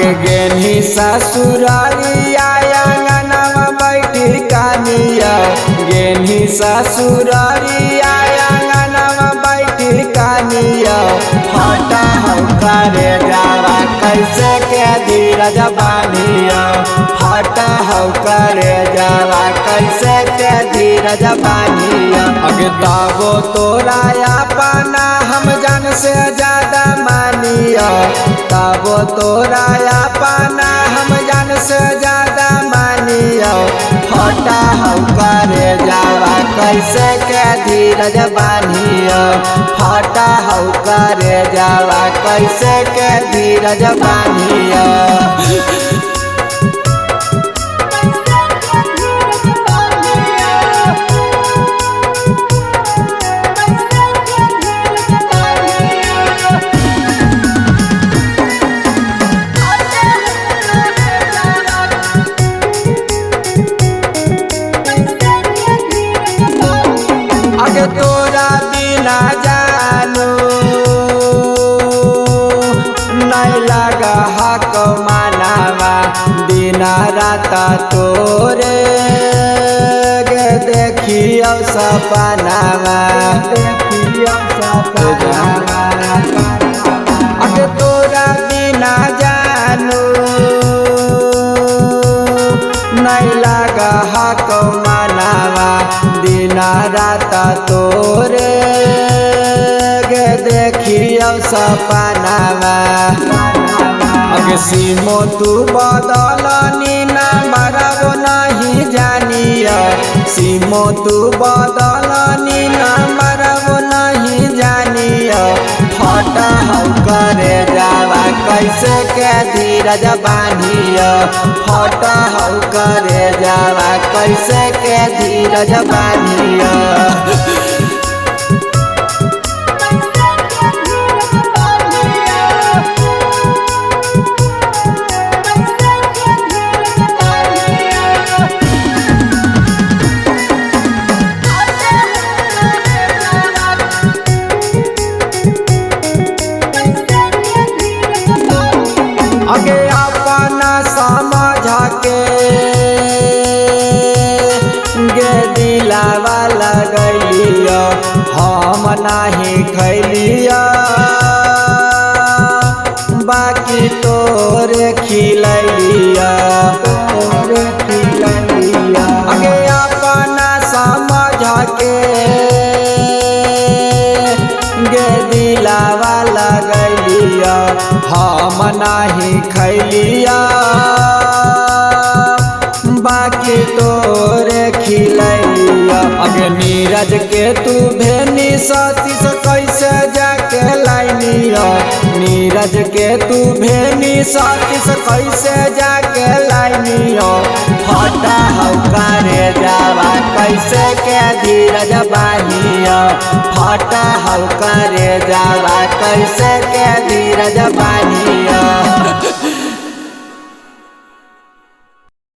अगे गेनी ससुरारिया आंगनवा बैठी कानिया गेनी ससुरारिया आंगनवा बैठी कानिया फटा करे जावा कैसे के धीरज बानिया फटा करे जावा कैसे के धीरज बानिया अगे ताबो तोरा अपना हम जान से ज्यादा मानिया ताबो तोरा अपना हम जान से ज्यादा मानिया फटा करे जावा कैसे के धीरज बानिया फटा करे जावा कैसे के धीरज बानिया अगे तोरा बिना जानू नहीं लगा हक मानावा बिना रात तोरे गे देखियो सपनावा अगे तोरा बिना जानू नहीं लगा हक मानावा बिना रात तोरे गे देखियो सपनावा अगे सीमो तू बदलनी ना मरबो नहीं जानिया सीमो तू बदलनी ना मरबो नहीं जानिया फटा करे जावा कैसे के धीरज बानिया फटा करे जावा कैसे के धीरज बानिया अगे अपना समझ के गे दिलावा लगलिया हम नहीं खैलिया बाकी तोरे खिलैलिया अगे अपना समझ के गे दिलावा लगलिया हम नहीं खैलिया बाकी तोरे खिलैलिया अगे नीरज के तू भेनी सती से कैसे जाके लाइनिया नीरज के तू भेनी सती से कैसे जाके लाइनिया फटा करे जावा कैसे के धीरज बानिया फटा करे जावा कैसे के धीरज बानिया।